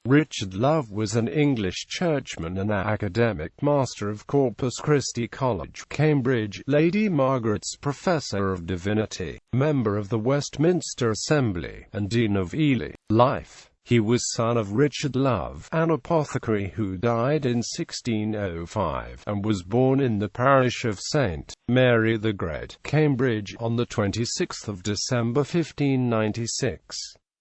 Richard Love was an English churchman and academic master of Corpus Christi College, Cambridge, Lady Margaret's Professor of Divinity, member of the Westminster Assembly, and Dean of Ely. Life. He was son of Richard Love, an apothecary who died in 1605, and was born in the parish of St. Mary the Great, Cambridge, on the 26th of December 1596.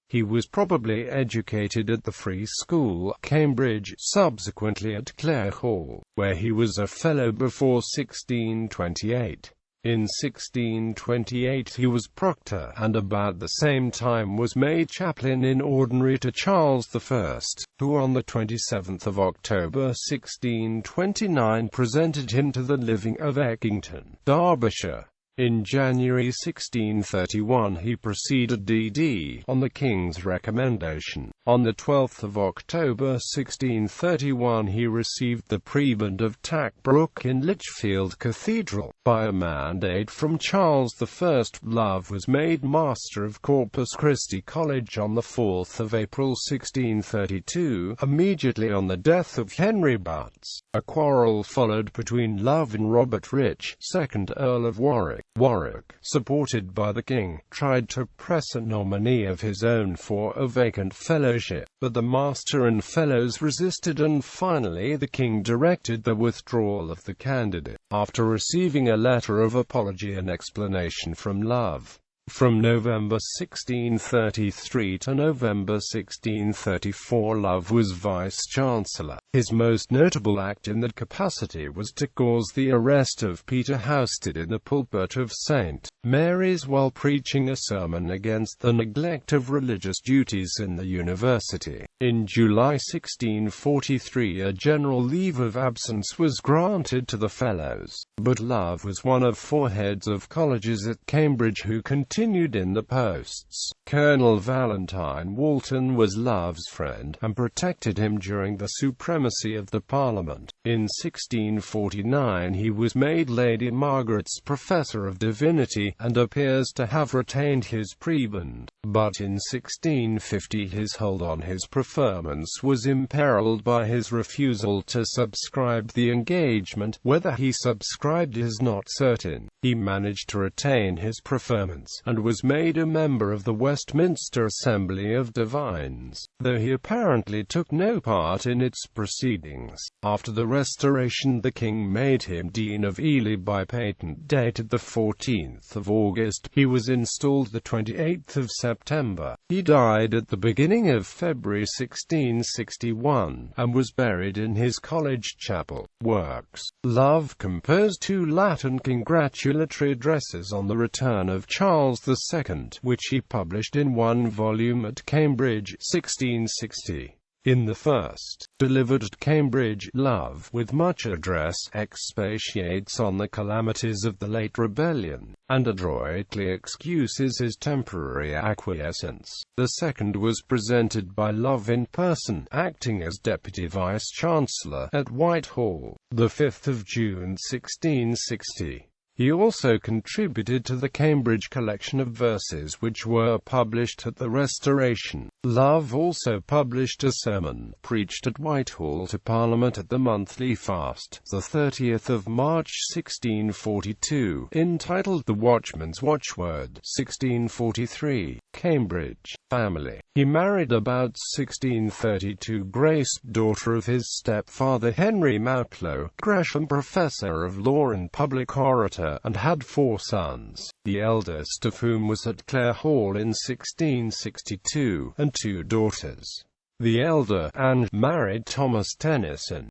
He was probably educated at the Free School, Cambridge, subsequently at Clare Hall, where he was a fellow before 1628. In 1628 he was proctor, and about the same time was made chaplain in ordinary to Charles I, who on the 27th of October 1629 presented him to the living of Eckington, Derbyshire. In January 1631 he proceeded D.D. on the King's recommendation. On the 12th of October 1631 he received the prebend of Tackbrook in Lichfield Cathedral. By a mandate from Charles I, Love was made Master of Corpus Christi College on the 4th of April 1632, immediately on the death of Henry Butts. A quarrel followed between Love and Robert Rich, 2nd Earl of Warwick. Warwick, supported by the king, tried to press a nominee of his own for a vacant fellowship, but the master and fellows resisted, and finally the king directed the withdrawal of the candidate, after receiving a letter of apology and explanation from Love. From November 1633 to November 1634 Love was Vice-Chancellor. His most notable act in that capacity was to cause the arrest of Peter Housted in the pulpit of St. Mary's while preaching a sermon against the neglect of religious duties in the university. In July 1643 a general leave of absence was granted to the fellows, but Love was one of 4 heads of colleges at Cambridge who continued in the posts. Colonel Valentine Walton was Love's friend, and protected him during the supremacy of the Parliament. In 1649 he was made Lady Margaret's Professor of Divinity, and appears to have retained his prebend, but in 1650 his hold on his preferments was imperiled by his refusal to subscribe the engagement. Whether he subscribed is not certain. He managed to retain his preferments, and was made a member of the Westminster Assembly of Divines, though he apparently took no part in its proceedings. After the Restoration the king made him Dean of Ely by patent dated the 14th of August. He was installed the 28th of September. He died at the beginning of February 1661, and was buried in his college chapel. Works. Love composed 2 Latin congratulatory addresses on the return of Charles II, which he published in 1 volume at Cambridge, 1660. In the first, delivered at Cambridge, Love, with much address, expatiates on the calamities of the late rebellion, and adroitly excuses his temporary acquiescence. The second was presented by Love in person, acting as Deputy Vice-Chancellor, at Whitehall, the 5th of June 1660. He also contributed to the Cambridge collection of verses which were published at the Restoration. Love also published a sermon, preached at Whitehall to Parliament at the monthly fast, the 30th of March 1642, entitled The Watchman's Watchword, 1643, Cambridge. Family. He married about 1632 Grace, daughter of his stepfather Henry Mountlow Gresham, Professor of Law and Public Orator, and had 4 sons, the eldest of whom was at Clare Hall in 1662, and 2 daughters. The elder, Anne, married Thomas Tennyson.